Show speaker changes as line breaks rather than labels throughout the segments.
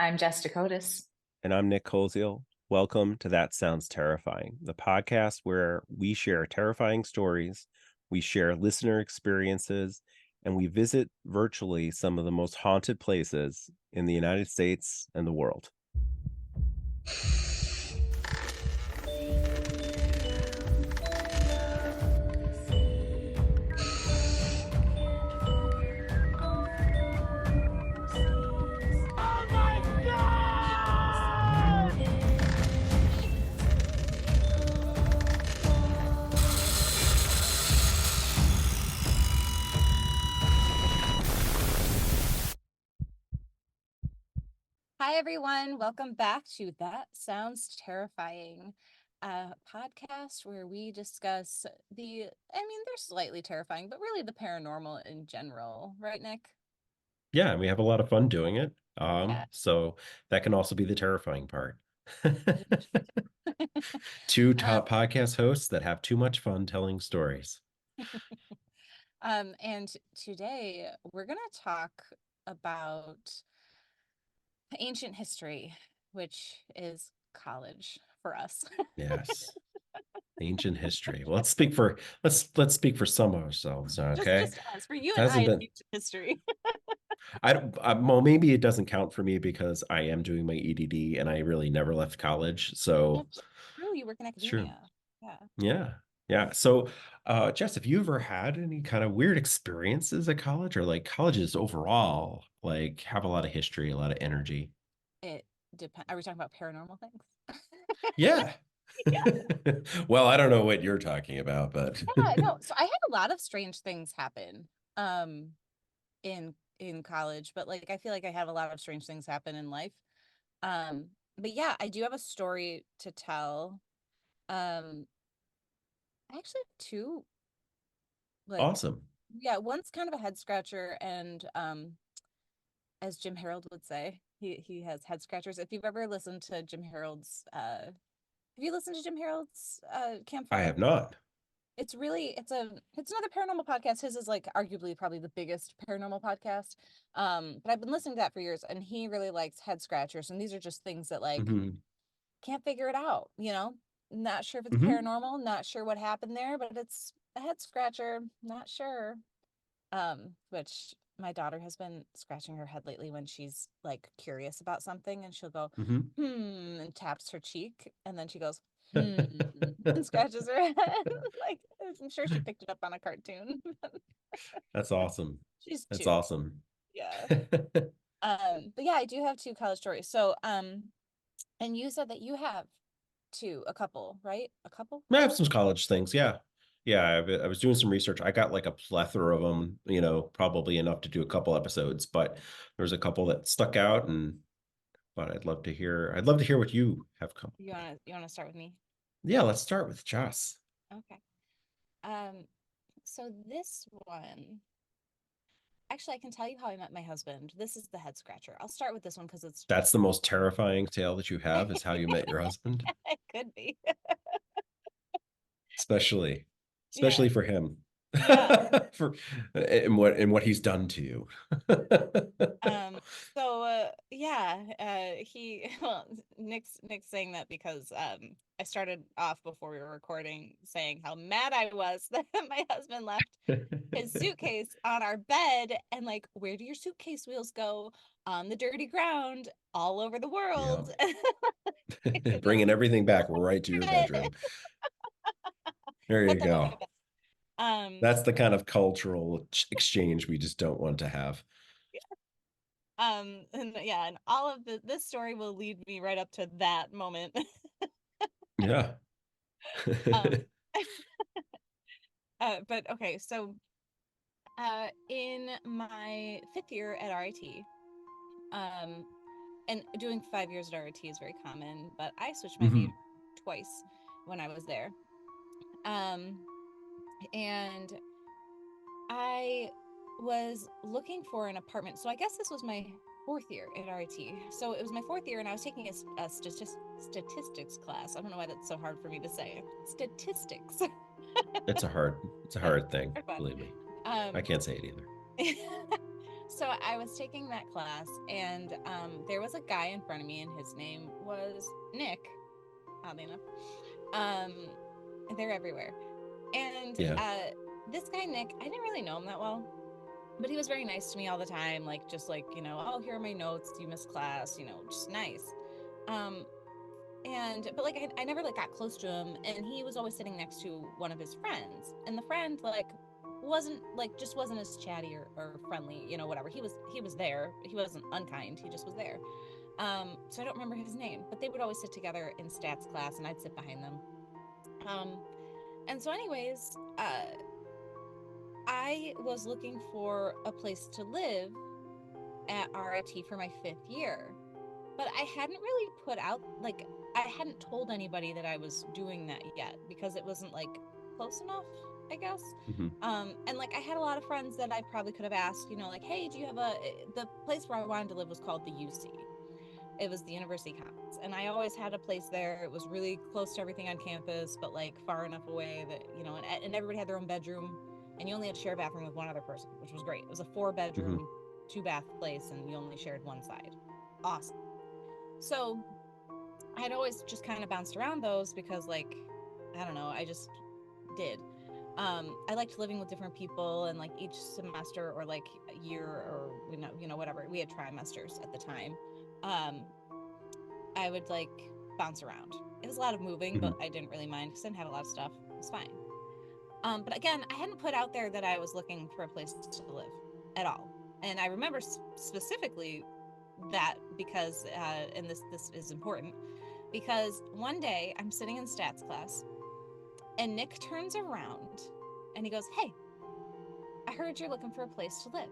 I'm Jess Dakotas.
And I'm Nick Colziel. Welcome to That Sounds Terrifying, the podcast where we share terrifying stories, we share listener experiences, and we visit virtually some of the most haunted places in the United States and the world.
Hi, everyone. Welcome back to That Sounds Terrifying, a podcast where we discuss they're slightly terrifying, but really the paranormal in general. Right, Nick?
Yeah, and we have a lot of fun doing it.
Yeah.
So that can also be the terrifying part. Two
Um,
top podcast hosts that have too much fun telling stories.
and today we're going to talk about ancient history, which is college for us.
Yes. Ancient history. Well, let's speak for some of ourselves,
just
okay?
just us, for you
It
and I,
hasn't
it's
been
ancient history.
I don't well, maybe it doesn't count for me because I am doing my EDD and I really never left college. So
That's true. You work in
it's true.
academia. Yeah.
Yeah. Yeah. So Jess, have you ever had any kind of weird experiences at college or like colleges overall, like have a lot of history, a lot of energy?
It depends. Are we talking about paranormal things?
Yeah.
Yeah.
Well, I don't know what you're talking about, but
Yeah, no. So I had a lot of strange things happen um in college, but like I feel like I have a lot of strange things happen in life. Um but yeah, I do have a story to tell. I actually have two, like,
awesome.
yeah, one's kind of a head scratcher, and as Jim Harold would say, he has head scratchers. If you've ever listened to Jim Harold's have you listened to Jim Harold's
I
campfire?
have not.
It's another paranormal podcast. His is like arguably probably the biggest paranormal podcast. But I've been listening to that for years, and he really likes head scratchers, and these are just things that like
Hmm.
can't figure it out, you know? Not sure if it's
Hmm.
paranormal, not sure what happened there, but it's a head scratcher, not sure. Which my daughter has been scratching her head lately when she's like curious about something, and she'll go,
Hmm.
and taps her cheek, and then she goes, and scratches her head. Like, I'm sure she picked it up on a cartoon.
That's awesome.
She's
That's
2.
awesome.
Yeah. But yeah, I do have 2 college stories. So, and you said that you have 2, a couple, right? A couple?
I have some college things. Yeah. Yeah. I was doing some research. I got like a plethora of them, probably enough to do a couple episodes, but there's a couple that stuck out but I'd love to hear what you have come.
You wanna start with me?
Yeah. Let's start with Joss.
Okay. Um, so this one, actually, I can tell you how I met my husband. This is the head scratcher. I'll start with this one because it's
That's the most terrifying tale that you have is how you met your husband,
it could be.
especially,
Yeah.
especially for him.
Yeah.
for and what he's done to you.
Um, so yeah, he well, Nick's saying that because I started off before we were recording saying how mad I was that my husband left his suitcase on our bed, and like, where do your suitcase wheels go? On the dirty ground all over the
Yeah.
world. Because he
Bringing everything back
left
right to your
it.
bedroom. There you
Put them on my
go.
bed. Um,
That's the kind of cultural exchange we just don't want to have.
and yeah, and all of this story will lead me right up to that moment.
Yeah.
um, but okay, so in my 5th year at RIT, um, and doing 5 years at RIT is very common, but I switched my major
Hmm.
twice when I was there. Um, and I was looking for an apartment. So I guess this was my 4th year at RIT. So it was my 4th year, and I was taking a statistics class. I don't know why that's so hard for me to say. Statistics.
It's a hard thing,
Very fun.
believe me. I
Um,
can't say it either.
So I was taking that class, and there was a guy in front of me, and his name was Nick, oddly enough. Um, they're everywhere. And
Yeah.
this guy, Nick, I didn't really know him that well, but he was very nice to me all the time. Like, just like, oh, here are my notes. You missed class, just nice. Um, but like, I never like got close to him. And he was always sitting next to one of his friends. And the friend, like, just wasn't as chatty or friendly, whatever. He was there. He wasn't unkind. He just was there. So I don't remember his name, but they would always sit together in stats class, and I'd sit behind them. Um, and so, anyways, I was looking for a place to live at RIT for my 5th year, but I hadn't really I hadn't told anybody that I was doing that yet because it wasn't like close enough, I guess.
Hmm.
And like I had a lot of friends that I probably could have asked, like, hey, do you have the place where I wanted to live was called the UC. It was the University Commons, and I always had a place there. It was really close to everything on campus, but like far enough away that and everybody had their own bedroom, and you only had to share a bathroom with one other person, which was great. It was a 4-bedroom, 2-bath place, and you only shared one side. Awesome. So I'd always just kind of bounced around those because, like, I don't know, I just did. I liked living with different people, and like each semester or like year or whatever, we had trimesters at the time. Um, I would like bounce around. It was a lot of moving,
Hmm.
but I didn't really mind because I didn't have a lot of stuff. It was fine. But again, I hadn't put out there that I was looking for a place to live at all. And I remember specifically that because, and this is important, because one day I'm sitting in stats class, and Nick turns around and he goes, "Hey, I heard you're looking for a place to live."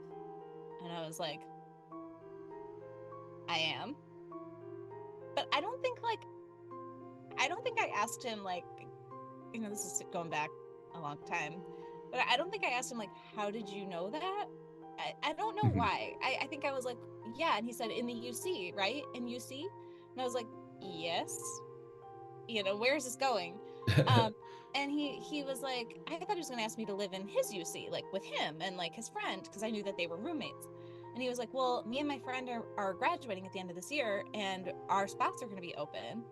And I was like, "I am." But I don't think I asked him, like, this is going back a long time, but I don't think I asked him, like, how did you know that? I don't know
Hmm.
why. I think I was like, yeah. And he said, in the UC, right? In UC? And I was like, yes. Where is this going? Um, and he was like, I thought he was going to ask me to live in his UC, like with him and like his friend, because I knew that they were roommates. And he was like, well, me and my friend are graduating at the end of this year, and our spots are going to be open.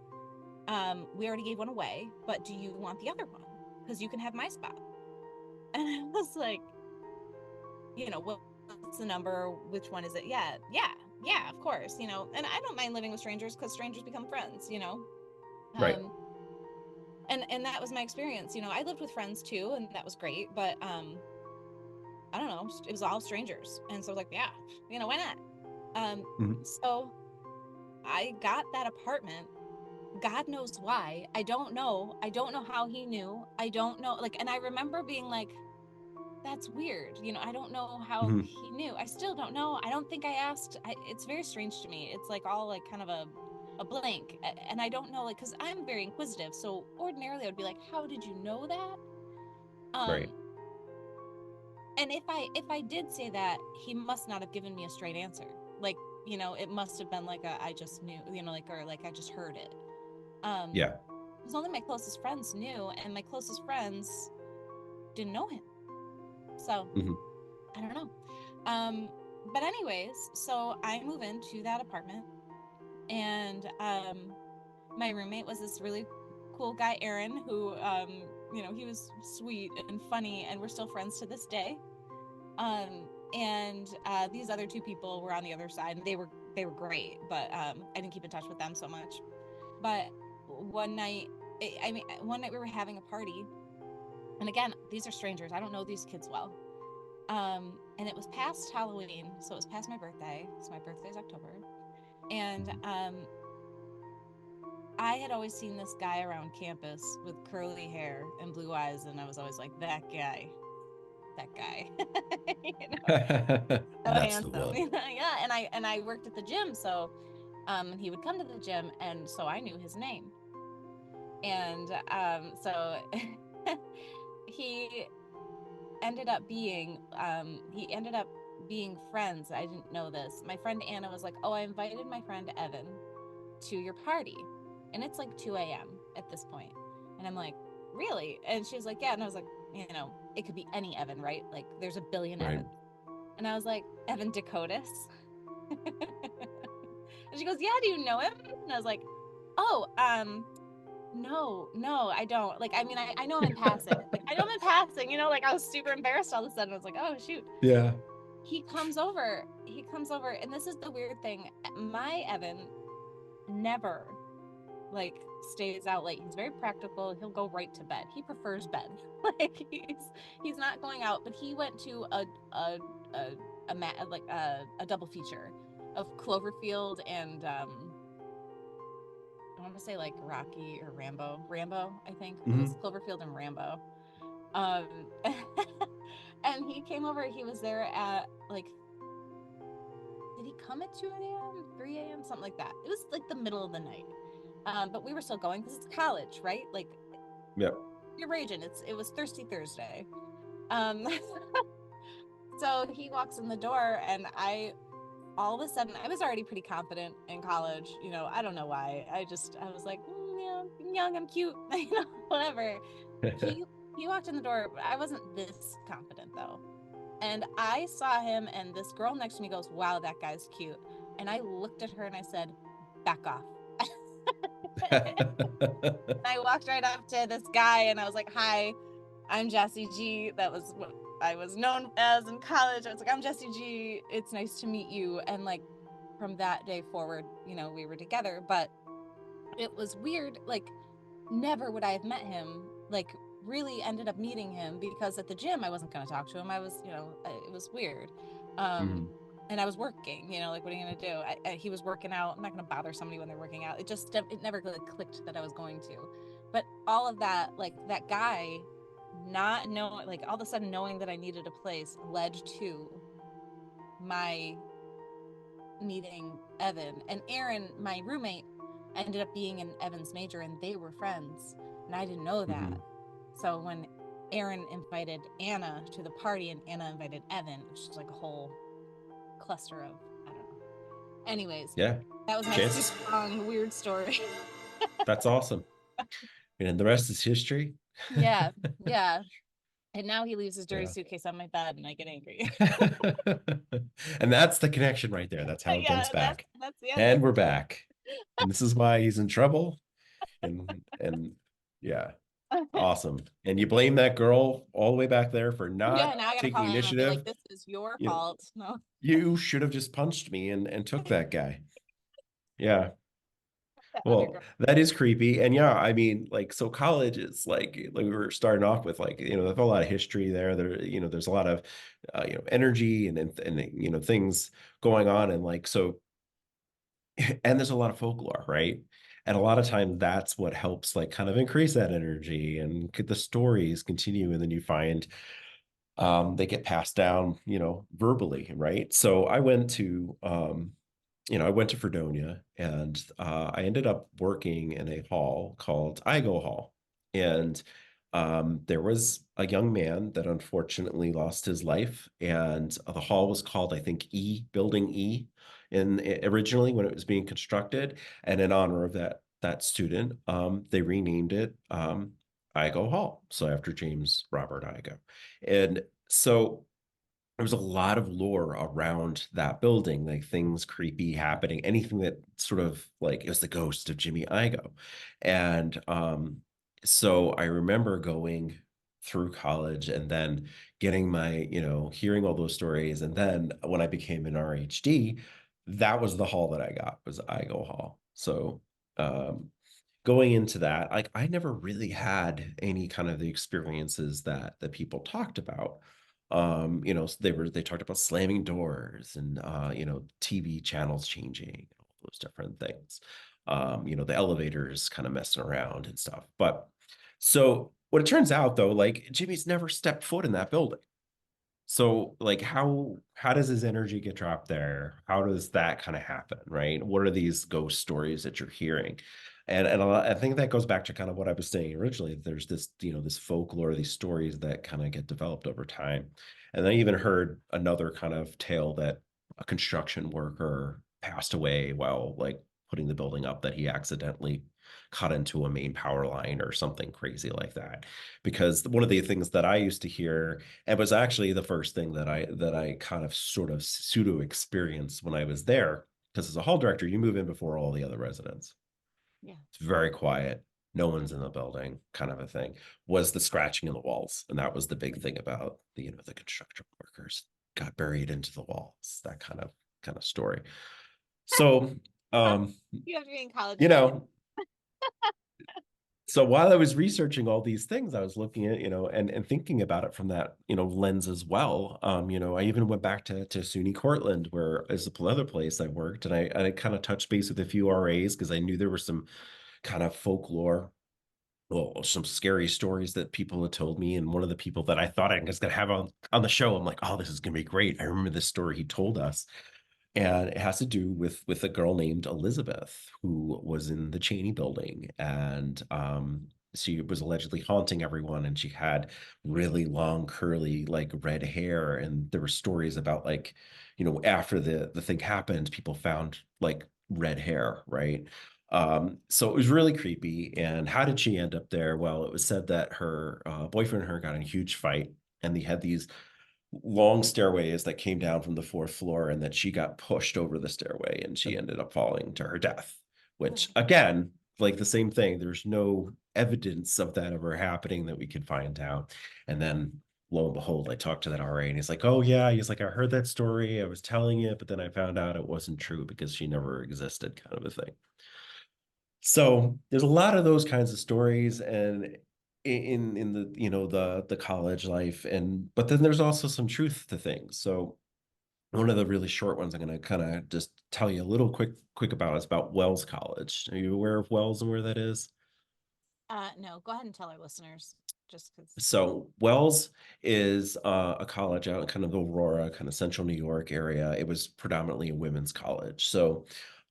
We already gave one away, but do you want the other one? Because you can have my spot. And I was like, what's the number? Which one is it? Yeah, of course, and I don't mind living with strangers because strangers become friends.
Right.
Um, and that was my experience. I lived with friends too, and that was great, but I don't know, it was all strangers. And so I was like, yeah, why not?
Hmm.
So I got that apartment. God knows why. I don't know. I don't know how he knew. I don't know. Like, and I remember being like, that's weird. I don't know how
Hmm.
he knew. I still don't know. I don't think I asked. It's very strange to me. It's like all like kind of a blank. And I don't know, like, because I'm very inquisitive. So ordinarily I would be like, how did you know that?
Right.
Um, and if I did say that, he must not have given me a straight answer. Like, it must have been like I just knew, like, or like I just heard it. Um,
Yeah.
because only my closest friends knew, and my closest friends didn't know him. So
Hmm.
I don't know. But anyways, so I move into that apartment, and my roommate was this really cool guy, Aaron, who he was sweet and funny, and we're still friends to this day. And these other two people were on the other side, and they were great, but I didn't keep in touch with them so much. But one night, one night we were having a party, and again, these are strangers. I don't know these kids well. And it was past Halloween, so it was past my birthday. So my birthday's October, and
Hmm.
I had always seen this guy around campus with curly hair and blue eyes, and I was always like, that guy, so
That's the
handsome,
one.
yeah. And I worked at the gym, so and he would come to the gym, and so I knew his name, and so he he ended up being friends. I didn't know this. My friend Anna was like, oh, I invited my friend Evan to your party, and it's like 2 a.m. at this point. And I'm like, really? And she was like, yeah. And I was like, it could be any Evan, right? Like, there's a billion
Right.
Evans. And I was like, Evan Dakotas. And she goes, yeah, do you know him? And I was like, oh, no, I don't. Like, I mean, I know him in passing. Like, I know him in passing, like I was super embarrassed all of a sudden. I was like, oh, shoot.
Yeah.
He comes over, and this is the weird thing. My Evan never like stays out late. He's very practical. He'll go right to bed. He prefers bed. Like he's not going out, but he went to a, a double feature of Cloverfield and I want to say like Rocky or Rambo. Rambo, I think. It was
Mhm.
Cloverfield and Rambo. Um and he came over, he was there at like, did he come at 2 a.m., 3 a.m., something like that? It was like the middle of the night. But we were still going because it's college, right? Like
Yep.
you're raging. It was Thirsty Thursday. Um, so he walks in the door, and all of a sudden, I was already pretty confident in college. I don't know why. I was like, yeah, I'm young, I'm cute, whatever. He he walked in the door. I wasn't this confident though. And I saw him, and this girl next to me goes, wow, that guy's cute. And I looked at her and I said, back off. I walked right up to this guy and I was like, hi, I'm Jessie G. That was what I was known as in college. I was like, I'm Jessie G. It's nice to meet you. And like from that day forward, we were together. But it was weird. Like, never would I have met him. Like, really ended up meeting him because at the gym I wasn't going to talk to him. I was, it was weird. Um,
Mhm.
and I was working, like, what are you going to do? He was working out. I'm not going to bother somebody when they're working out. It never really clicked that I was going to. But all of that, like, that guy not knowing, like, all of a sudden knowing that I needed a place led to my meeting Evan. And Aaron, my roommate, ended up being in Evan's major, and they were friends. And I didn't know that.
Mhm.
So when Aaron invited Anna to the party and Anna invited Evan, which is like a whole cluster of, I don't know. Anyways,
Yeah.
that was my super
Chances.
long, weird story.
That's awesome. And the rest is history.
Yeah, yeah. And now he leaves his dirty
Yeah.
suitcase on my bed and I get angry.
And that's the connection right there. That's how it comes
Yeah, that's
back.
that's yeah,
And
that's
we're back. And this is why he's in trouble. And yeah, awesome. And you blame that girl all the way back there for
yeah,
not
now I gotta
taking
call Anna and be like,
initiative.
this is your
You know,
fault. No.
you should have just punched me and took that guy. Yeah.
That other
Well,
girl.
that is creepy. And yeah, I mean, like, so college is like we were starting off with, like, there's a lot of history there. There's a lot of, energy and things going on. And like, so, and there's a lot of folklore, right? And a lot of times that's what helps, like, kind of increase that energy and the stories continue. And then you find, they get passed down, verbally, right? So I went to Fredonia, and I ended up working in a hall called Igo Hall. And there was a young man that unfortunately lost his life. And the hall was called, I think, Building E, originally when it was being constructed. And in honor of that student, they renamed it Igo Hall. So after James Robert Igo. And so there was a lot of lore around that building, like things creepy happening, anything that sort of like it was the ghost of Jimmy Igo. And so I remember going through college and then getting my, hearing all those stories. And then when I became an RHD, that was the hall that I got, was Igo Hall. So um going into that, like, I never really had any kind of the experiences that people talked about. So they talked about slamming doors and TV channels changing, all those different things. The elevators kind of messing around and stuff. But so what it turns out, though, like, Jimmy's never stepped foot in that building. So, like, how does his energy get dropped there? How does that kind of happen, right? What are these ghost stories that you're hearing? I think that goes back to kind of what I was saying originally. There's this, this folklore, these stories that kind of get developed over time. And I even heard another kind of tale that a construction worker passed away while, like, putting the building up, that he accidentally cut into a main power line or something crazy like that. Because one of the things that I used to hear, and was actually the first thing that I kind of sort of pseudo experienced when I was there, because as a hall director, you move in before all the other residents.
Yeah.
It's very quiet. No one's in the building, kind of a thing, was the scratching in the walls. And that was the big thing about the construction workers got buried into the walls, that kind of story. So, um,
You have to be in college
you
to get it.
know, so while I was researching all these things, I was looking at, and thinking about it from that, lens as well. I even went back to SUNY Cortland, where is another place I worked, and I kind of touched base with a few RAs because I knew there was some kind of folklore, well, some scary stories that people had told me. And one of the people that I thought I was going to have on the show, I'm like, oh, this is going to be great. I remember this story he told us, and it has to do with a girl named Elizabeth who was in the Cheney building, and she was allegedly haunting everyone, and she had really long curly like red hair, and there were stories about like, after the thing happened, people found like red hair, right? So it was really creepy. And how did she end up there? Well, it was said that her boyfriend and her got in a huge fight, and they had these long stairways that came down from the fourth floor, and that she got pushed over the stairway and she ended up falling to her death, which
Oh,
again, like the same thing, there's no evidence of that ever happening that we could find out. And then lo and behold, I talked to that RA, and he's like, oh yeah, he's like, I heard that story, I was telling it, but then I found out it wasn't true because she never existed, kind of a thing. So there's a lot of those kinds of stories, and in the the college life, and but then there's also some truth to things. So one of the really short ones I'm going to kind of just tell you a little quick about is about Wells College. Are you aware of Wells and where that is?
no, go ahead and tell our listeners just because.
So Wells is a college out in kind of the Aurora, kind of central New York area. It was predominantly a women's college. So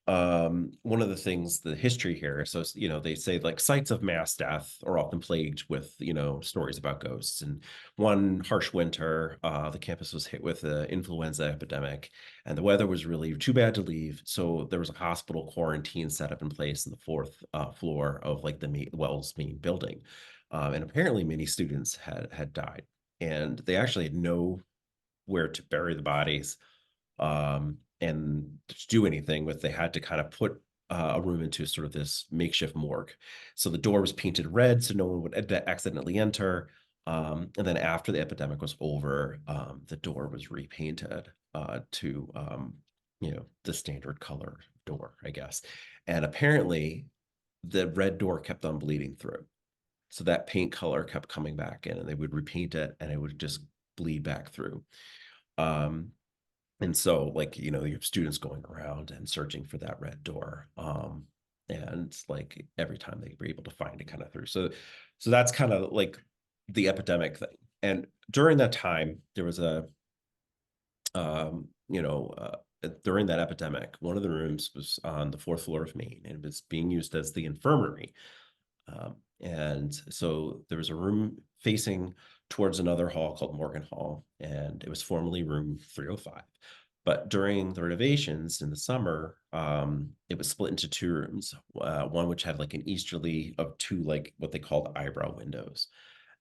one of the things, the history here, so they say like sites of mass death are often plagued with stories about ghosts. And one harsh winter, the campus was hit with an influenza epidemic, and the weather was really too bad to leave. So there was a hospital quarantine set up in place in the fourth floor of like the Wells main building. And apparently many students had died, and they actually had nowhere to bury the bodies, and to do anything with. They had to kind of put a room into sort of this makeshift morgue. So the door was painted red so no one would accidentally enter. And then after the epidemic was over, the door was repainted to the standard color door, I guess. And apparently the red door kept on bleeding through. So that paint color kept coming back in, and they would repaint it, and it would just bleed back through. Um, and so, like, you have students going around and searching for that red door. And like every time they were able to find it kind of through. So that's kind of like the epidemic thing. And during that time, there was during that epidemic, one of the rooms was on the fourth floor of Maine, and it was being used as the infirmary. And so there was a room facing towards another hall called Morgan Hall, and it was formerly room 305. But during the renovations in the summer, it was split into two rooms, one which had like an easterly of two, like what they called eyebrow windows.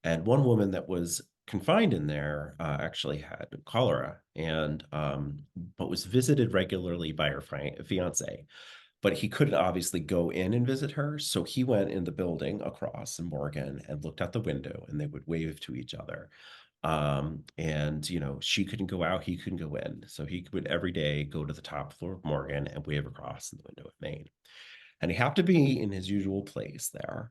And one woman that was confined in there actually had cholera, and but was visited regularly by her fiance, but he couldn't obviously go in and visit her. So he went in the building across in Morgan and looked out the window, and they would wave to each other. And she couldn't go out, he couldn't go in. So he would every day go to the top floor of Morgan and wave across in the window of Maine. And he happened to be in his usual place there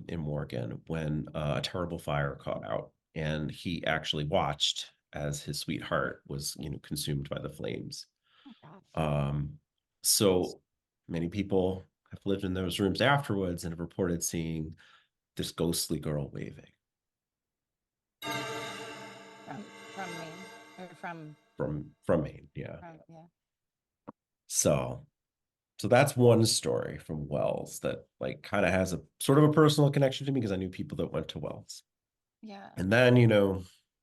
in Morgan when a terrible fire caught out. And he actually watched as his sweetheart was, consumed by the flames.
Oh gosh.
So many people have lived in those rooms afterwards and have reported seeing this ghostly girl waving
From Maine or
from Maine. Yeah.
from yeah.
So that's one story from Wells that like kind of has a sort of a personal connection to me because I knew people that went to Wells.
Yeah.
And then,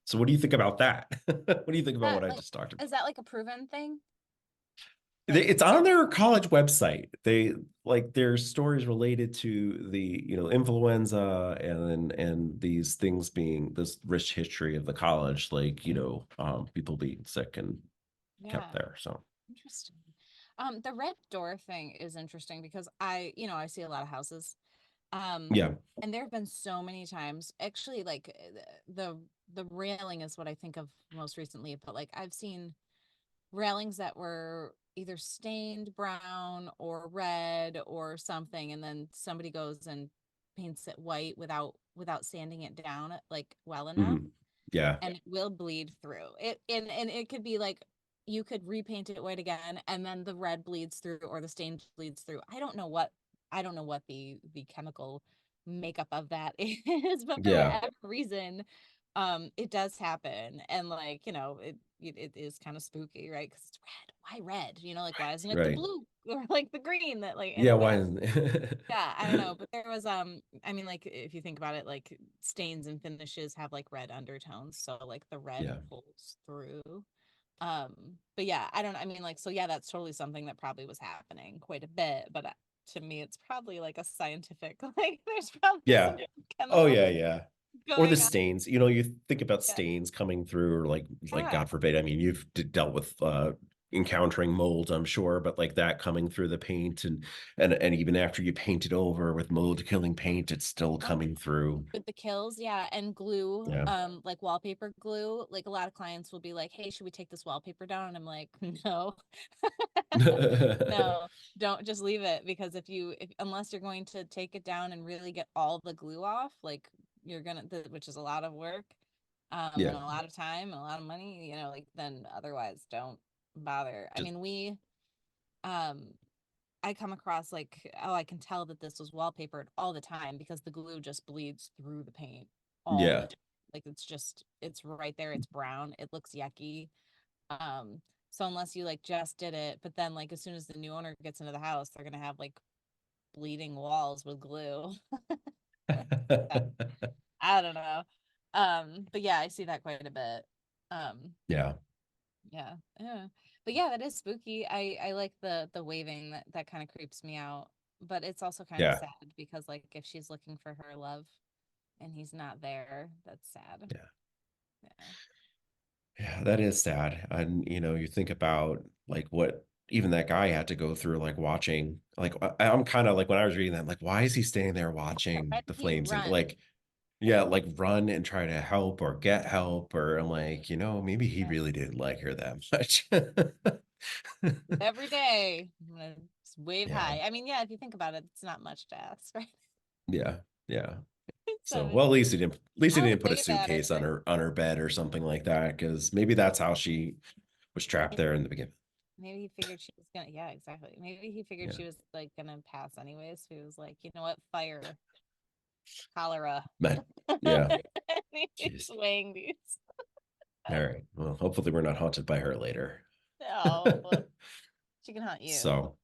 so what do you think about that? What do you think about
That
what I
like
just talked about?
is that like a proven thing? Like
It's on their college website. like there's stories related to the, influenza and these things being this rich history of the college, like, people being sick and kept
Yeah.
there. So
Interesting. The red door thing is interesting because I see a lot of houses. Um,
yeah.
and there have been so many times, actually, like the railing is what I think of most recently, but like I've seen railings that were either stained brown or red or something, and then somebody goes and paints it white without sanding it down like well enough,
Yeah.
and it will bleed through it. And it could be like you could repaint it white again and then the red bleeds through or the stain bleeds through. I don't know what the chemical makeup of that is, but for
Yeah.
whatever reason, it does happen. And like, it is kind of spooky, right? Because it's red. Why red? Like, why isn't it the
Right.
blue or like the green that, like,
Yeah.
anyway.
Why isn't
Yeah, I don't know, but there was I mean, like, if you think about it, like stains and finishes have like red undertones, so like the red
Yeah.
pulls through. Um, but yeah, I don't I mean, like, so yeah, that's totally something that probably was happening quite a bit, but to me it's probably like a scientific like there's probably some
Yeah. Oh
chemical
yeah, yeah. Or the
going on.
stains. You think about
Yeah.
stains coming through, or like
Yeah.
God forbid. I mean, you've dealt with encountering mold, I'm sure, but like that coming through the paint, and even after you paint it over with mold killing paint, it's still
Oh,
coming through.
with the kills, yeah, and glue,
Yeah.
like wallpaper glue. Like a lot of clients will be like, "Hey, should we take this wallpaper down?" And I'm like, "No." No, don't, just leave it, because if unless you're going to take it down and really get all the glue off, like which is a lot of work, and
Yeah.
a lot of time and a lot of money, like, then otherwise don't bother. I
Just
mean, um I come across like, oh, I can tell that this was wallpapered all the time because the glue just bleeds through the paint all the
yeah.
time. Like it's right there. It's brown. It looks yucky. Um, so unless you like just did it, but then like as soon as the new owner gets into the house, they're gonna have like bleeding walls with glue. I don't know. But yeah, I see that quite a bit. Um,
Yeah.
yeah, yeah. But yeah, that is spooky. I like the waving, that kind of creeps me out. But it's also kind of
Yeah.
sad because like if she's looking for her love and he's not there, that's sad.
Yeah.
Yeah.
Yeah, that is sad. And you think about like what even that guy had to go through, like watching, like I'm kind of like when I was reading that, like, why is he standing there watching
Why
the
did he
flames and
run?
like, yeah, like run and try to help or get help, or I'm like, maybe he
Yeah.
really didn't like her that much.
Every day, I'm gonna just wave
Yeah,
high. I mean, yeah, if you think about it, it's not much to ask, right?
yeah, yeah. So,
So
well, at least he didn't put a
wave at her.
suitcase on her bed or something like that, because maybe that's how she was trapped there in the beginning.
Maybe he figured she was gonna, yeah, exactly. Maybe he figured
Yeah,
she was like gonna pass anyways. So he was like, you know what, fire, cholera.
but yeah,
He's
jeez.
weighing these.
All right. Well, hopefully we're not haunted by her later.
No, she can hunt you.
So,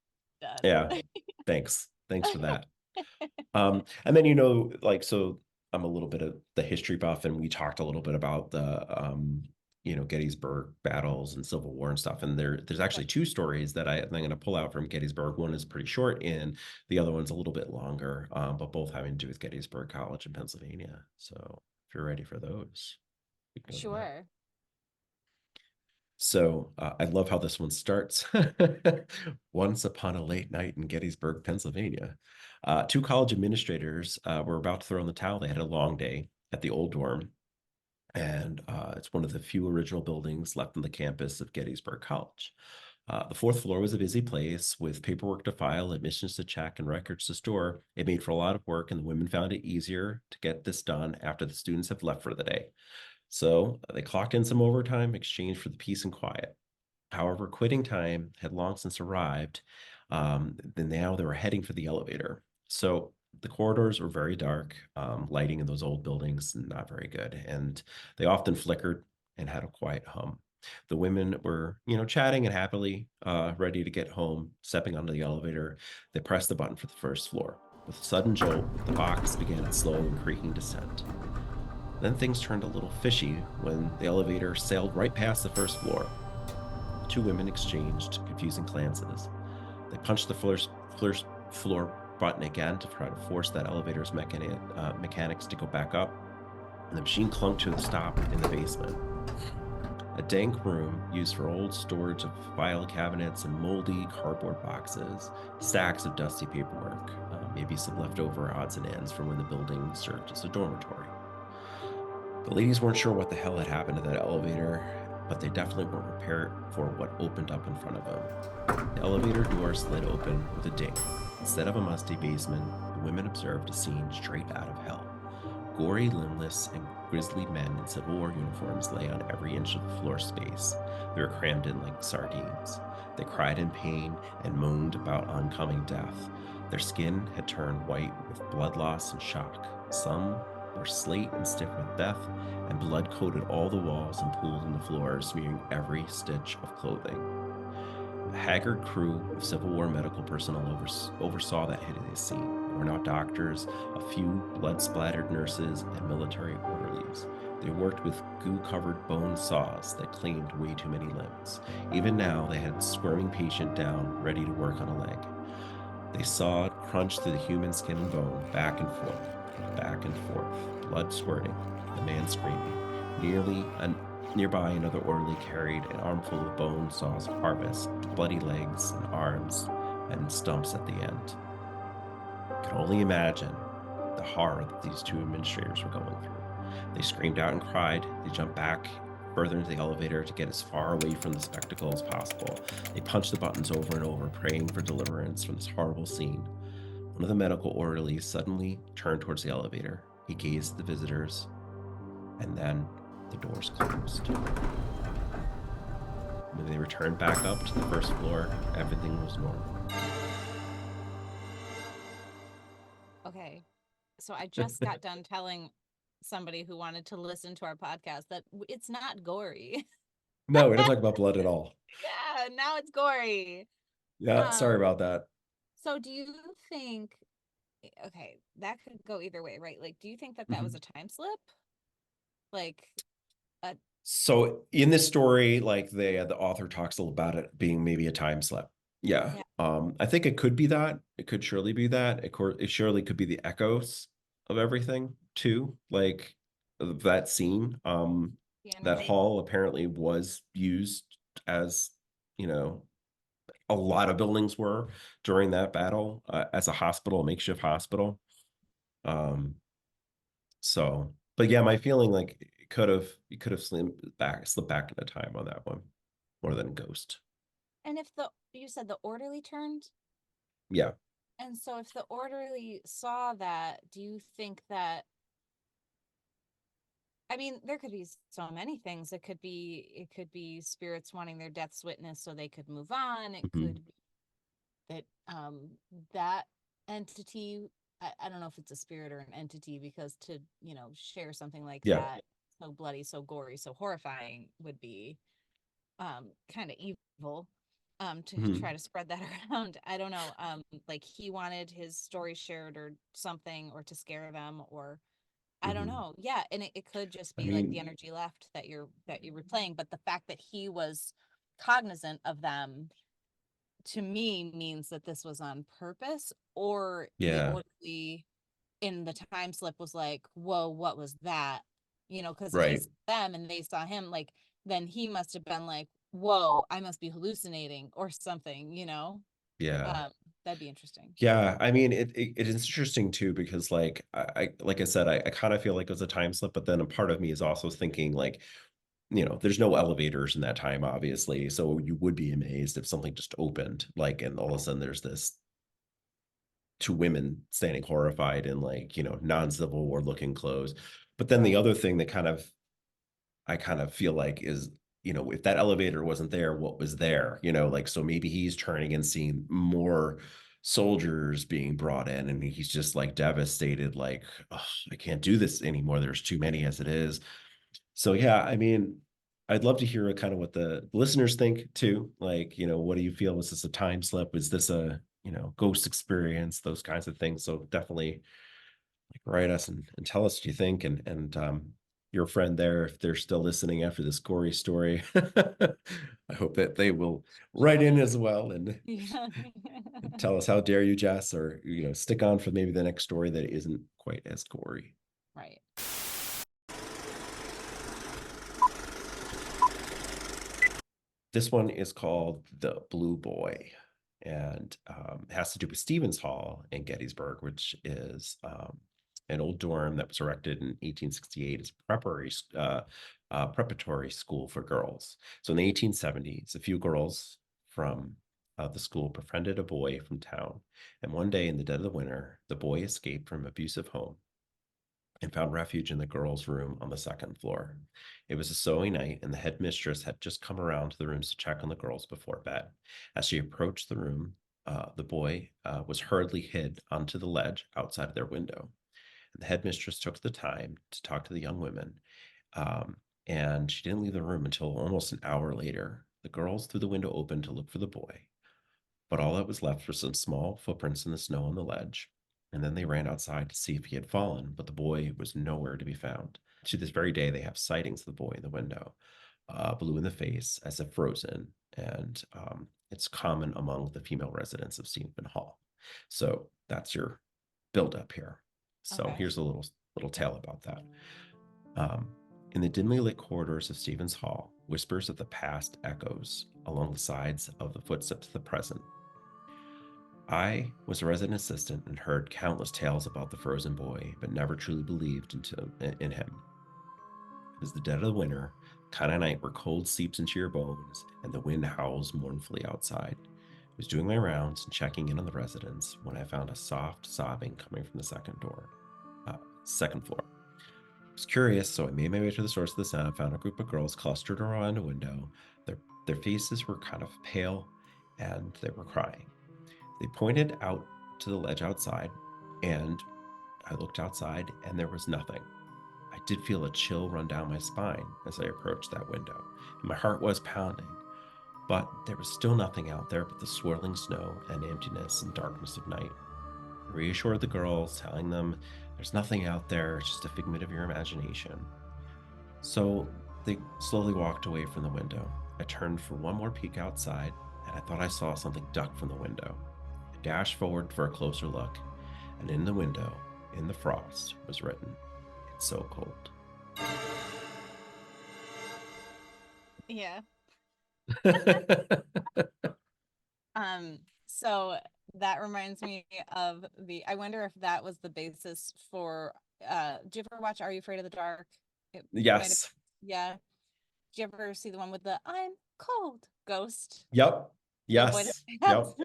Done.
yeah, thanks for that. And then like, so I'm a little bit of the history buff, and we talked a little bit about the Gettysburg battles and Civil War and stuff. And there's actually two stories that I'm going to pull out from Gettysburg. One is pretty short, and the other one's a little bit longer, but both having to do with Gettysburg College in Pennsylvania. So if you're ready for those, we can go to that.
Sure.
So I love how this one starts. Once upon a late night in Gettysburg, Pennsylvania, two college administrators were about to throw in the towel. They had a long day at the old dorm, and it's one of the few original buildings left on the campus of Gettysburg College. The fourth floor was a busy place with paperwork to file, admissions to check, and records to store. It made for a lot of work, and the women found it easier to get this done after the students have left for the day. So they clocked in some overtime, exchanged for the peace and quiet. However, quitting time had long since arrived. Then now they were heading for the elevator. So the corridors were very dark, lighting in those old buildings not very good, and they often flickered and had a quiet hum. The women were, chatting and happily ready to get home. Stepping onto the elevator, they pressed the button for the first floor. With a sudden jolt, the box began its slow and creaking descent. Then things turned a little fishy when the elevator sailed right past the first floor. The two women exchanged confusing glances. They punched the floor button again to try to force that elevator's mechanics to go back up, and the machine clunked to a stop in the basement. A dank room used for old storage of file cabinets and moldy cardboard boxes, stacks of dusty paperwork, maybe some leftover odds and ends from when the building served as a dormitory. The ladies weren't sure what the hell had happened to that elevator, but they definitely weren't prepared for what opened up in front of them. The elevator door slid open with a ding. Instead of a musty basement, the women observed a scene straight out of hell. Gory, limbless, and grisly men in Civil War uniforms lay on every inch of the floor space. They were crammed in like sardines. They cried in pain and moaned about oncoming death. Their skin had turned white with blood loss and shock. Some were slate and stiff with death, and blood coated all the walls and pooled in the floor, smearing every stitch of clothing. A haggard crew of Civil War medical personnel oversaw that hideous scene. They were not doctors, a few blood-splattered nurses, and military orderlies. They worked with goo-covered bone saws that claimed way too many limbs. Even now, they had a squirming patient down, ready to work on a leg. They sawed, crunched through the human skin and bone, back and forth, blood squirting, the man screaming. Nearby, another orderly carried an armful of bone saws of harvest, bloody legs and arms, and stumps at the end. I can only imagine the horror that these two administrators were going through. They screamed out and cried. They jumped back further into the elevator to get as far away from the spectacle as possible. They punched the buttons over and over, praying for deliverance from this horrible scene. One of the medical orderlies suddenly turned towards the elevator. He gazed at the visitors, and then the doors closed. When they returned back up to the first floor, everything was normal.
Okay. So I just got done telling somebody who wanted to listen to our podcast that it's not gory.
No, we don't talk about blood at all.
Yeah, now it's gory.
Yeah, sorry about that.
So do you think, okay, that could go either way, right? Like, do you think that was a time slip? Like,
so in this story, like the author talks a little about it being maybe a time slip. Yeah. I think it could be that. It could surely be that. It surely could be the echoes of everything too, like that scene. That hall apparently was used as, a lot of buildings were during that battle as a hospital, a makeshift hospital. But yeah, my feeling like you could have slipped back into time on that one more than Ghost.
And if you said the orderly turned?
Yeah.
And so if the orderly saw that, do you think that, I mean, there could be so many things. It could be spirits wanting their death's witness so they could move on. It could be that that entity, I don't know if it's a spirit or an entity, because to, share something like that, so bloody, so gory, so horrifying, would be kind of evil. To try to spread that around. I don't know. Like he wanted his story shared or something, or to scare them, or I don't know. Yeah, and it could just be like the energy left that you're replaying, but the fact that he was cognizant of them, to me, means that this was on purpose, or the orderly in the time slip was like, whoa, what was that? Because if he saw them and they saw him, like, then he must have been like, whoa, I must be hallucinating or something, that'd be interesting.
Yeah, I mean, it is interesting too, because like like I said, I kind of feel like it was a time slip, but then a part of me is also thinking like, there's no elevators in that time, obviously, so you would be amazed if something just opened, like, and all of a sudden there's this two women standing horrified in like, non-Civil War looking clothes. But then the other thing that I kind of feel like is, if that elevator wasn't there, what was there? Like, so maybe he's turning and seeing more soldiers being brought in, and he's just like devastated, like, oh, I can't do this anymore. There's too many as it is. So yeah, I mean, I'd love to hear kind of what the listeners think too. Like, what do you feel? Was this a time slip? Was this a, ghost experience? Those kinds of things. So definitely like write us and tell us what you think. And your friend there, if they're still listening after this gory story. I hope that they will write in as well and
Yeah.
tell us how dare you, Jess, or stick on for maybe the next story that isn't quite as gory.
Right.
This one is called The Blue Boy, and has to do with Stevens Hall in Gettysburg, which is an old dorm that was erected in 1868 as preparatory school for girls. So in the 1870s, a few girls from the school befriended a boy from town, and one day in the dead of the winter, the boy escaped from an abusive home and found refuge in the girls' room on the second floor. It was a snowy night, and the headmistress had just come around to the rooms to check on the girls before bed. As she approached the room, the boy was hurriedly hid onto the ledge outside of their window. And the headmistress took the time to talk to the young women, and she didn't leave the room until almost an hour later. The girls threw the window open to look for the boy, but all that was left were some small footprints in the snow on the ledge. And then they ran outside to see if he had fallen, but the boy was nowhere to be found. To this very day, they have sightings of the boy in the window, blue in the face, as if frozen, and it's common among the female residents of Stephen Hall. So that's your buildup here. So
Okay.
here's a little tale about that. In the dimly lit corridors of Stevens Hall, whispers of the past echoes along the sides of the footsteps of the present. I was a resident assistant and heard countless tales about the frozen boy, but never truly believed in him. It was the dead of the winter, kind of night where cold seeps into your bones and the wind howls mournfully outside. I was doing my rounds and checking in on the residents when I found a soft sobbing coming from the second floor. I was curious, so I made my way to the source of the sound and found a group of girls clustered around a window. Their faces were kind of pale and they were crying. They pointed out to the ledge outside, and I looked outside, and there was nothing. I did feel a chill run down my spine as I approached that window, and my heart was pounding. But there was still nothing out there but the swirling snow and emptiness and darkness of night. I reassured the girls, telling them there's nothing out there, it's just a figment of your imagination. So they slowly walked away from the window. I turned for one more peek outside, and I thought I saw something duck from the window. I dashed forward for a closer look, and in the window, in the frost, was written, "It's so cold."
Yeah. So that reminds me of I wonder if that was the basis for do you ever watch Are You Afraid of the Dark? It might have,
Yes.
yeah. Did you ever see the one with the I'm cold ghost?
Yep.
Little boy
Yes. Yep.
outside.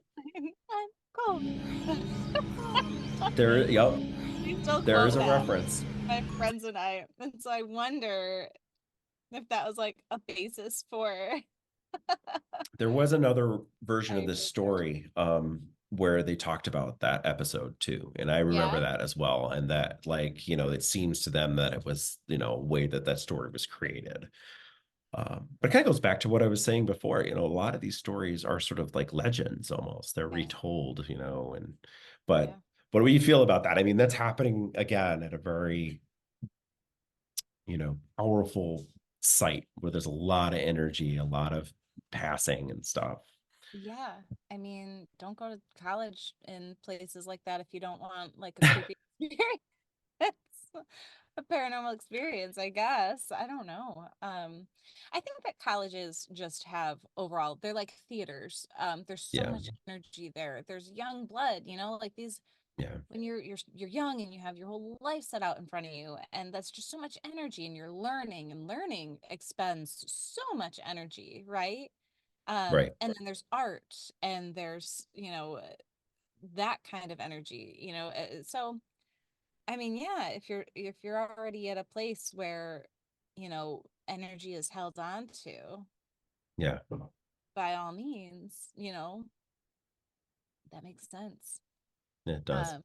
I'm cold.
There. Yep.
We still
There
quote
is a
that,
reference.
my friends and I. And so I wonder if that was like a basis for
There was another version
Are
of
You
this
Afraid of the Dark?
story where they talked about that episode too, and I remember
Yeah.
that as well. And that, like, it seems to them that it was, a way that that story was created. But it kind of goes back to what I was saying before. A lot of these stories are sort of like legends almost. They're
Yeah.
retold, and
Yeah.
but what do you feel about that? I mean, that's happening again at a very, powerful site where there's a lot of energy, a lot of passing and stuff.
Yeah. I mean, don't go to college in places like that if you don't want like a creepy experience. A paranormal experience, I guess. I don't know. I think that colleges just have overall, they're like theaters. There's so
Yeah,
much energy there. There's young blood, like these
yeah,
when you're young and you have your whole life set out in front of you, and that's just so much energy, and you're learning, and learning expends so much energy, right?
right.
And then there's art, and there's that kind of energy, so I mean, yeah, if you're already at a place where energy is held on to,
Yeah,
by all means, that makes sense.
it does.
um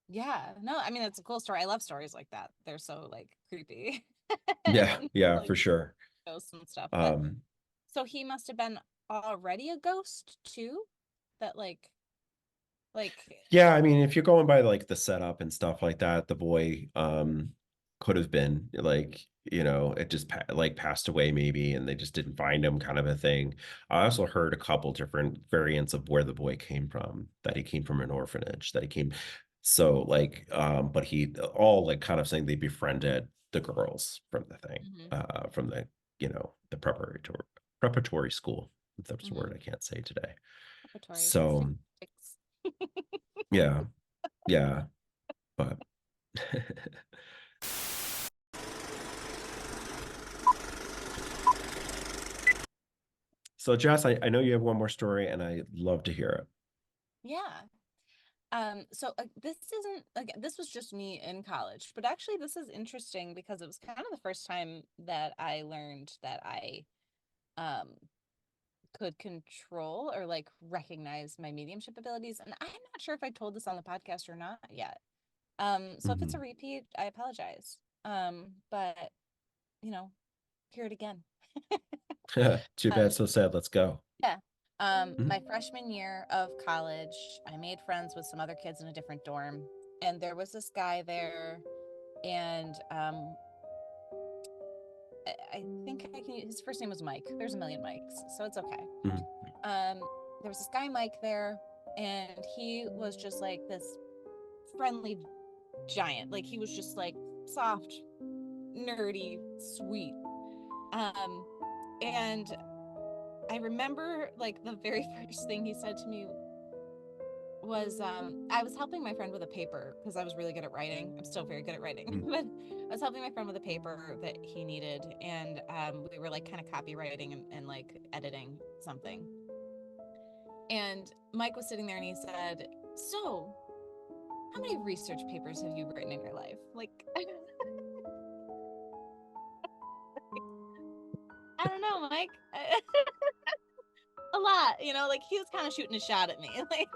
yeah, no, I mean, it's a cool story. I love stories like that. They're so like creepy.
Yeah,
And,
yeah,
like
for sure.
ghosts and stuff. But
Um,
so he must have been already a ghost too, that like
yeah, I mean, if you're going by like the setup and stuff like that, the boy could have been like, it just like passed away maybe, and they just didn't find him, kind of a thing. I also heard a couple different variants of where the boy came from, that he came from an orphanage, that he came. So like, but he all like kind of saying they befriended the girls from the thing,
Mm-hmm.
from the, the preparatory school. That's the
Mm-hmm.
word I can't say today.
Preparatory.
So yeah, yeah, but so Jess, I know you have one more story, and I love to hear it.
Yeah. So this isn't like this was just me in college, but actually this is interesting because it was kind of the first time that I learned that I um could control or like recognize my mediumship abilities. And I'm not sure if I told this on the podcast or not yet. So if it's a
Mhm.
repeat, I apologize. But you know, hear it again.
Too
Um,
bad, so sad. Let's go.
yeah.
Mhm.
My freshman year of college, I made friends with some other kids in a different dorm, and there was this guy there, and I think I can. His first name was Mike. There's a million Mikes, so it's okay.
Mhm.
Um, there was this guy Mike there, and he was just like this friendly giant. Like he was just like soft, nerdy, sweet. Um, and I remember like the very first thing he said to me was I was helping my friend with a paper because I was really good at writing. I'm still very good at writing,
Mhm.
but I was helping my friend with a paper that he needed, and we were like kind of copywriting and like editing something. And Mike was sitting there and he said, "So, how many research papers have you written in your life?" Like, I don't know, Mike. A lot, like he was kind of shooting a shot at me. Like,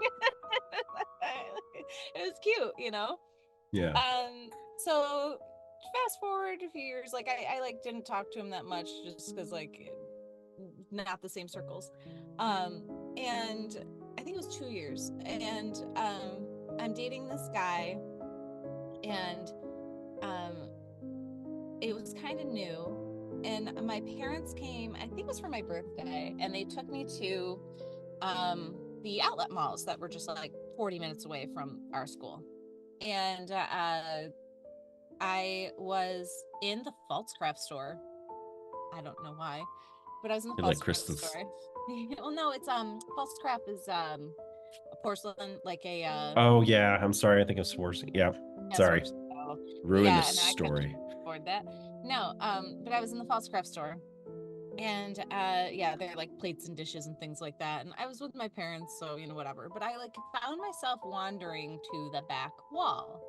it was cute,
Yeah.
So fast forward a few years, like I like didn't talk to him that much just because like not the same circles. Um, and I think it was 2 years, and I'm dating this guy, and um, it was kind of new. And my parents came, I think it was for my birthday, and they took me to the outlet malls that were just like 40 minutes away from our school. And I was in the false craft store. I don't know why, but I was in the
You like
false craft
crystals?
store. Well, no, it's false craft is a porcelain, like a
Oh yeah. I'm sorry. I think it's Swarzy. Yeah. Sorry.
swords. Oh,
Ruin the
yeah, and I couldn't
story.
afford that. No, but I was in the false craft store, and yeah, they're like plates and dishes and things like that. And I was with my parents, so whatever. But I like found myself wandering to the back wall.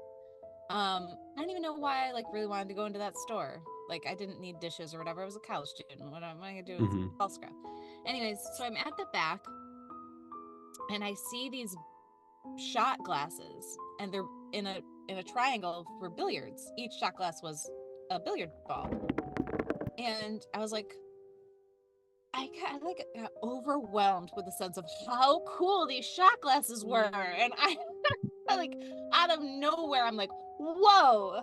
I don't even know why I like really wanted to go into that store. Like I didn't need dishes or whatever. I was a college student. What am I gonna do with
Hmm.
false craft? Anyways, so I'm at the back and I see these shot glasses, and they're in a triangle for billiards. Each shot glass was a billiard ball, and I was like, I like got overwhelmed with the sense of how cool these shot glasses were, and I like out of nowhere, I'm like, whoa,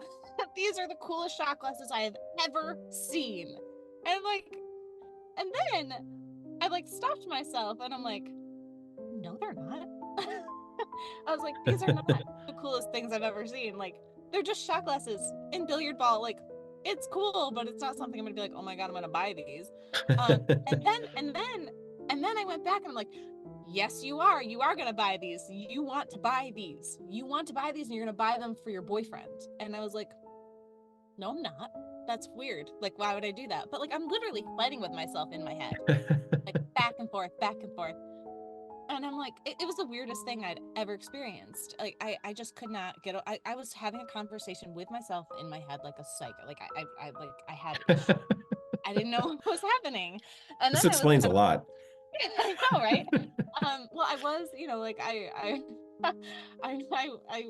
these are the coolest shot glasses I have ever seen, and like, and then I like stopped myself, and I'm like, no, they're not. I was like, these are not the coolest things I've ever seen. Like, they're just shot glasses in billiard ball. Like, it's cool, but it's not something I'm gonna be like, oh my god, I'm gonna buy these. Um, and then and then and then I went back and I'm like, yes, you are. You are gonna buy these. You want to buy these. You want to buy these, and you're gonna buy them for your boyfriend. And I was like, no, I'm not. That's weird. Like, why would I do that? But like, I'm literally fighting with myself in my head, like back and forth, back and forth. And I'm like, it was the weirdest thing I'd ever experienced. Like, I just could not get. I was having a conversation with myself in my head like a psycho. Like, I had issues. I didn't know what was happening, and
This
then I was
explains a
kind
lot.
of, I know, right? Well, I was, like I, I,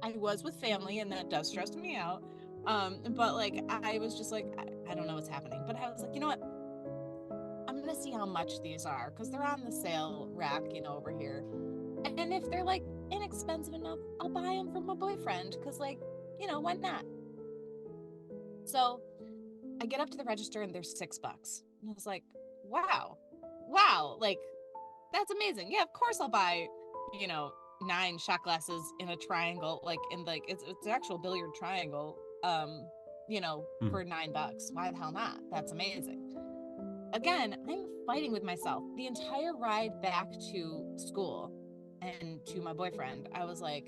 I was with family, and that does stress me out. But like, I was just like, I don't know what's happening, but I was like, you know what? I'm gonna see how much these are because they're on the sale rack, over here. And if they're like inexpensive enough, I'll buy them for my boyfriend because, like, why not? So I get up to the register and there's $6. And I was like, wow, like that's amazing. Yeah, of course I'll buy, you know, 9 shot glasses in a triangle, like in like it's an actual billiard triangle, you know,
Mm.
for $9. Why the hell not? That's amazing. Again, I'm fighting with myself the entire ride back to school and to my boyfriend. I was like,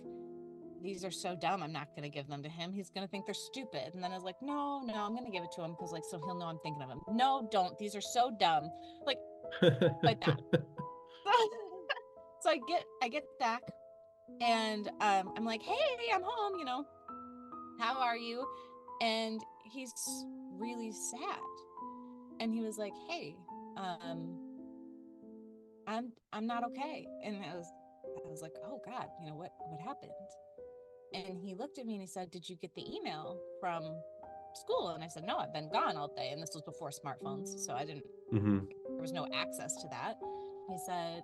these are so dumb. I'm not going to give them to him. He's going to think they're stupid. And then I was like, no, I'm going to give it to him because, like, so he'll know I'm thinking of him. No, don't. These are so dumb. Like, but not. So I get back and I'm like, hey, I'm home. You know, how are you? And he's really sad. And he was like, hey, um, I'm not okay. And I was like, oh God, you know what happened? And he looked at me and he said, did you get the email from school? And I said, no, I've been gone all day. And this was before smartphones, so I didn't.
Hmm.
There was no access to that. He said,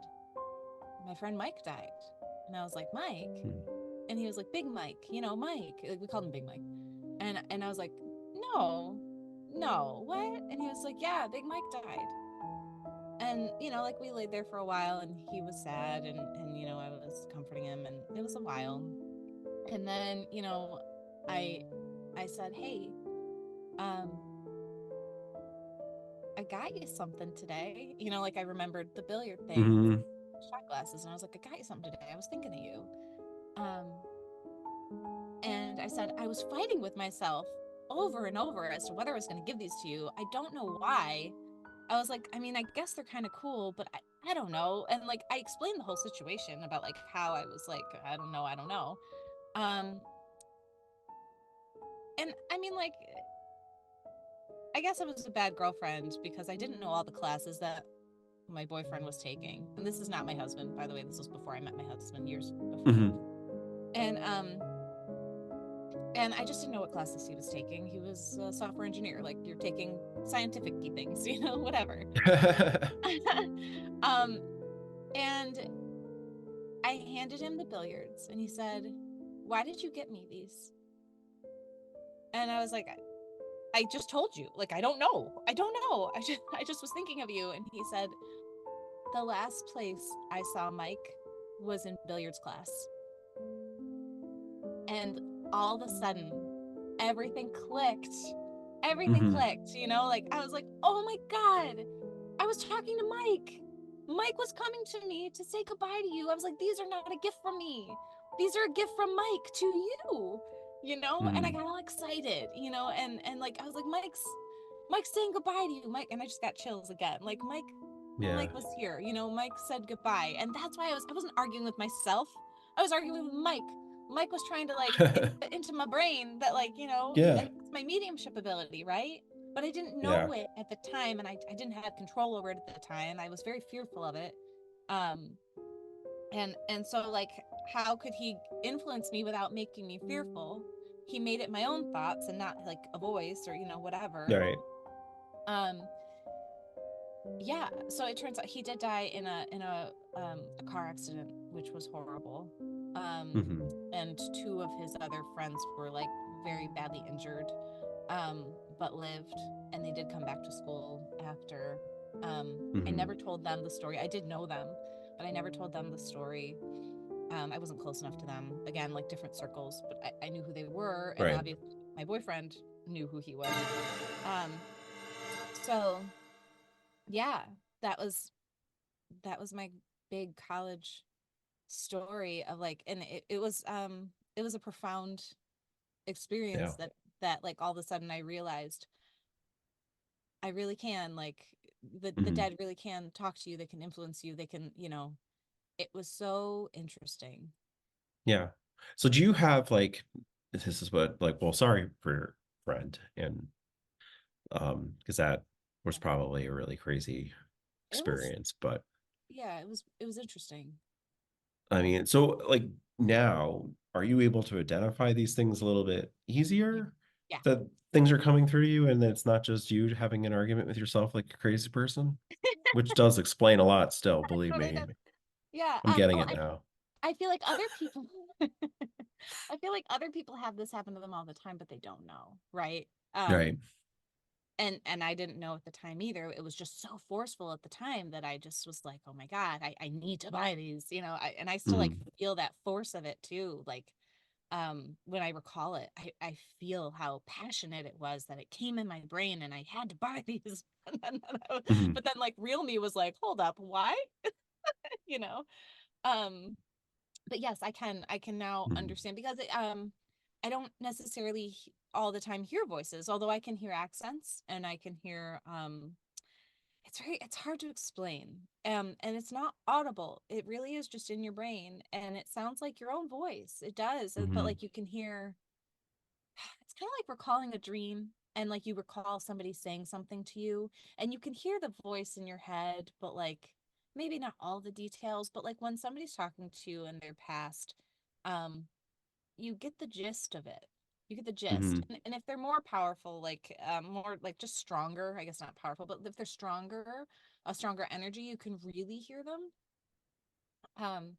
my friend Mike died. And I was like, Mike? And he was like, Big Mike, you know, Mike. Like, we called him Big Mike. And I was like, no, what? And he was like, yeah, Big Mike died. And, you know, like we laid there for a while and he was sad and you know, I was comforting him and it was a while. And then, you know, I I said, hey, um, I got you something today. You know, like I remembered the billiard thing with
Hmm.
shot glasses, and I was like, I got you something today. I was thinking of you. Um, and I said, I was fighting with myself over and over as to whether I was going to give these to you. I don't know why. I was like, I mean, I guess they're kind of cool, but I don't know. And like, I explained the whole situation about like how I was like, I don't know. Um, and I mean, like, I guess I was a bad girlfriend because I didn't know all the classes that my boyfriend was taking. And this is not my husband, by the way. This was before I met my husband, years before.
Hmm.
And and I just didn't know what classes he was taking. He was a software engineer, like you're taking scientific things, you know, whatever. um, and I handed him the billiards, and he said, "Why did you get me these?" And I was like, I just told you. Like, I don't know. I just was thinking of you. And he said, the last place I saw Mike was in billiards class. And all of a sudden, everything clicked. Everything
Hmm.
clicked, you know? Like, I was like, oh my God, I was talking to Mike. Mike was coming to me to say goodbye to you. I was like, these are not a gift from me. These are a gift from Mike to you know? And I
Hmm.
got all excited, you know? And like, I was like, Mike's saying goodbye to you, Mike. And I just got chills again. Like,
Yeah.
Mike was here, you know, Mike said goodbye. And that's why I wasn't arguing with myself. I was arguing with Mike. Mike was trying to like input into my brain that like, you know,
Yeah.
and it's my mediumship ability, right? But I didn't
Yeah.
know it at the time and I didn't have control over it at the time. I was very fearful of it. Um and so like how could he influence me without making me fearful? He made it my own thoughts and not like a voice or you know whatever.
All right.
Um yeah, so it turns out he did die in a car accident, which was horrible. Um,
Hmm.
and 2 of his other friends were like very badly injured, but lived, and they did come back to school after. I
Hmm.
never told them the story. I did know them, but I never told them the story. I wasn't close enough to them. Again, like different circles, but I knew who they were, and
Right.
obviously my boyfriend knew who he was. Um, so yeah, that was my big college story of like and it was a profound experience
Yeah.
that like all of a sudden I realized I really can like the
Hmm.
dead really can talk to you, they can influence you, they can, you know, it was so interesting.
Yeah. So do you have like this is what like well sorry for your friend and because that was probably a really crazy
It was
experience, but
yeah, it was interesting.
I mean, so like now, are you able to identify these things a little bit
Yeah,
easier?
yeah.
That things are coming through you and it's not just you having an argument with yourself like a crazy person? Which does explain a lot still, believe
Totally
me.
does. Yeah,
I'm getting
well
it now.
I feel like other people I feel like other people have this happen to them all the time, but they don't know, right?
Right.
And I didn't know at the time either. It was just so forceful at the time that I just was like, oh my God, I need to buy these, and I still like
Mm-hmm.
feel that force of it too. Like when I recall it, I feel how passionate it was that it came in my brain and I had to buy these.
Mm-hmm.
But then like real me was like, hold up, why? you know? Um but yes, I can now
Mm-hmm.
understand because I don't necessarily all the time hear voices, although I can hear accents and I can hear it's hard to explain. And it's not audible. It really is just in your brain and it sounds like your own voice. It does, but
Mm-hmm.
like you can hear it's kind of like recalling a dream and like you recall somebody saying something to you and you can hear the voice in your head, but like maybe not all the details, but like when somebody's talking to you in their past, um, you get the gist of it. You get the gist.
Mm-hmm.
And if they're more powerful, like more like just stronger, I guess not powerful, but if they're stronger, a stronger energy, you can really hear them. Um,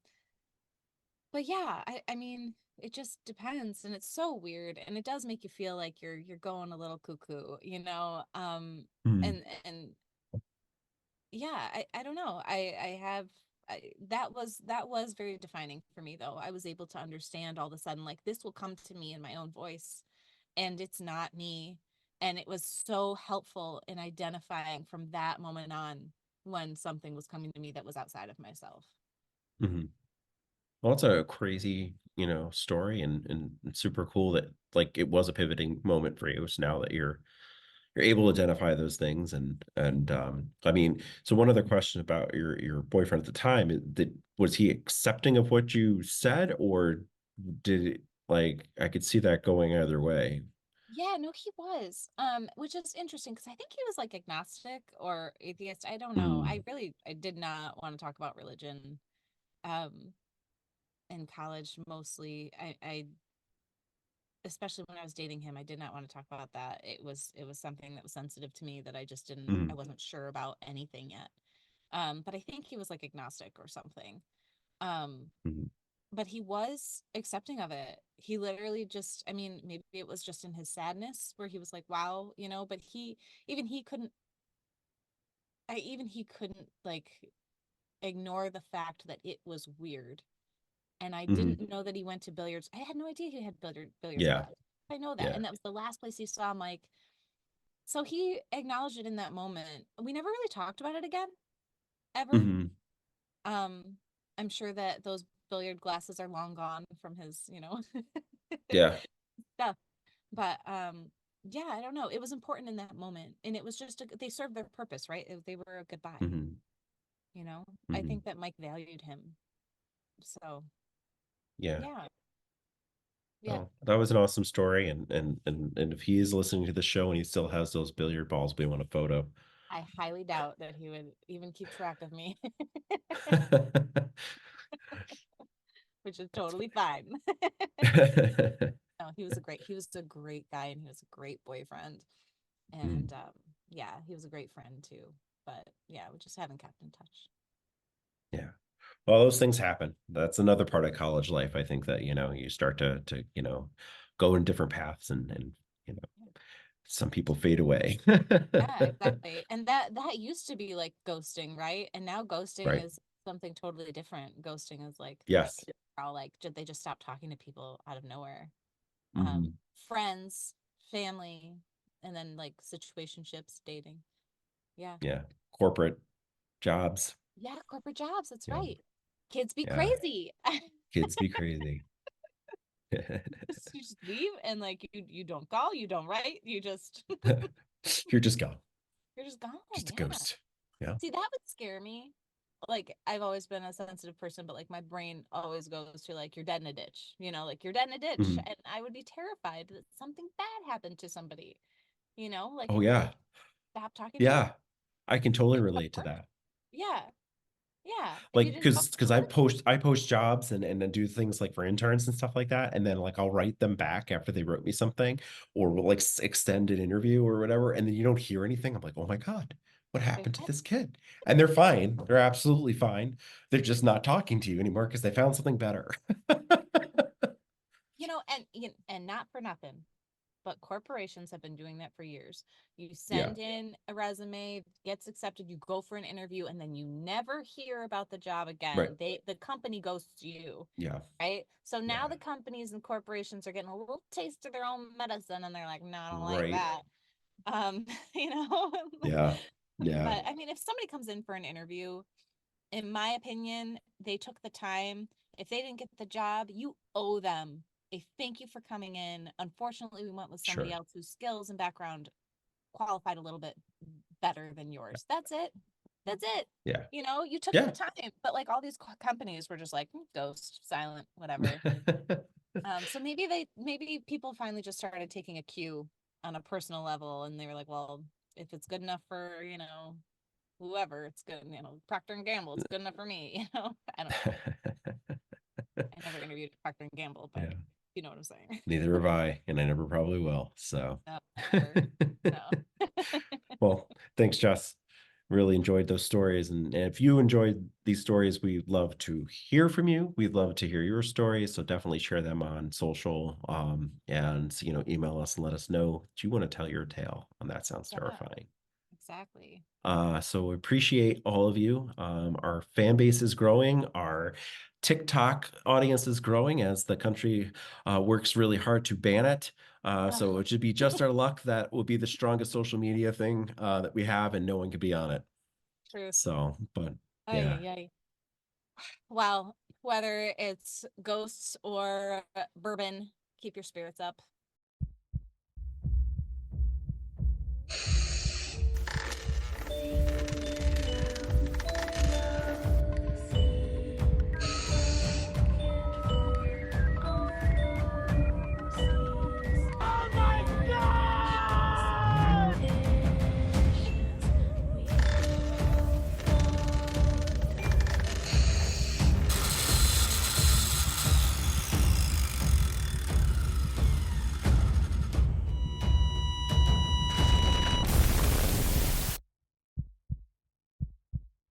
but yeah, I mean, it just depends and it's so weird and it does make you feel like you're going a little cuckoo,
Mm-hmm.
and yeah, I don't know. I have that was very defining for me though. I was able to understand all of a sudden like this will come to me in my own voice and it's not me. And it was so helpful in identifying from that moment on when something was coming to me that was outside of myself.
Mm-hmm. Well, it's a crazy, story and super cool that like it was a pivoting moment for you. So now that you're able to identify those things and I mean, so one other question about your boyfriend at the time, was he accepting of what you said or did it like I could see that going either way.
Yeah, no, he was. Which is interesting because I think he was like agnostic or atheist. I don't know.
Mm,
I did not want to talk about religion um in college mostly. I especially when I was dating him, I did not want to talk about that. It was something that was sensitive to me that I
mm,
wasn't sure about anything yet. But I think he was like agnostic or something. Um,
mm,
but he was accepting of it. He literally just, I mean, maybe it was just in his sadness where he was like, wow, but even he couldn't, even he couldn't like ignore the fact that it was weird. And I
mm.
didn't know that he went to billiards. I had no idea he had billiards
Yeah,
club. I know that.
yeah.
And that was the last place he saw. I'm like, so he acknowledged it in that moment. We never really talked about it again, ever.
Hmm.
Um, I'm sure that those billiard glasses are long gone from his,
Yeah.
stuff. But yeah, I don't know. It was important in that moment. And it was just they served their purpose, right? They were a goodbye,
Hmm.
you know? I
Hmm.
think that Mike valued him. So
Yeah.
yeah. Yeah.
Well, that was an awesome story, and if he is listening to the show and he still has those billiard balls, we want a photo.
I highly doubt that he would even keep track of me, which is
That's
totally fine.
funny.
No, he was a great guy and he was a great boyfriend.
Mm,
And yeah, he was a great friend too. But yeah, we just haven't kept in touch.
yeah. Well, those things happen. That's another part of college life. I think that, you start to, go in different paths and, you know, some people fade away.
Yeah, exactly. And that used to be like ghosting, right? And now ghosting
Right.
is something totally different. Ghosting is like
Yes.
all like they just stop talking to people out of nowhere.
Hmm.
Friends, family, and then like situationships, dating. Yeah.
Yeah. Corporate jobs.
Yeah, corporate jobs, that's
Yeah.
right. Kids be
Yeah.
crazy.
Kids be crazy.
You just leave and like you don't call, you don't write, you just
You're just gone.
you're just gone.
Just a
Yeah.
ghost. Yeah.
See, that would scare me. Like I've always been a sensitive person, but like my brain always goes to like you're dead in a ditch, like you're dead in a ditch,
Mhm.
and I would be terrified that something bad happened to somebody, like
Oh
if they
yeah.
stop talking to you,
Yeah. I can totally
you
relate to
work.
that.
Yeah, yeah. If you
Like
didn't go
because
to work,
I post jobs and then do things like for interns and stuff like that, and then like I'll write them back after they wrote me something, or we'll like extend an interview or whatever, and then you don't hear anything. I'm like, oh my God, what
they're
happened to
dead.
this kid? And they're fine. They're absolutely fine. They're just not talking to you anymore because they found something better.
and not for nothing, but corporations have been doing that for years. You
Yeah.
send in a resume, gets accepted, you go for an interview, and then you never hear about the job
Right.
again. The company ghosts you,
Yeah.
right? So now
Yeah.
the companies and corporations are getting a little taste of their own medicine, and they're like, no, I don't like
Right.
that. You know.
Yeah. Yeah.
But I mean, if somebody comes in for an interview, in my opinion, they took the time. If they didn't get the job, you owe them a thank you for coming in. Unfortunately, we went with somebody
Sure.
else whose skills and background qualified a little bit better than yours. That's it. That's it.
Yeah.
You know, you took the
Yeah.
time, but like all these companies were just like ghost, silent, whatever. So maybe people finally just started taking a cue on a personal level, and they were like, well, if it's good enough for whoever, it's good. Procter and Gamble, it's good enough for me. I don't know. I never interviewed Procter and Gamble, but
Yeah.
you know what I'm saying.
Neither have I, and I never probably will. So,
No, never. No.
well, thanks, Jess. Really enjoyed those stories. And if you enjoyed these stories, we'd love to hear from you. We'd love to hear your stories. So definitely share them on social. And email us and let us know that you want to tell your tale. And that sounds
Yeah,
terrifying.
exactly.
So appreciate all of you. Our fan base is growing. Our TikTok audience is growing as the country works really hard to ban it. So it should be just our luck that will be the strongest social media thing that we have, and no one could be on it.
Truth.
So, but
Ay,
yeah.
ay, ay. Well, whether it's ghosts or bourbon, keep your spirits up.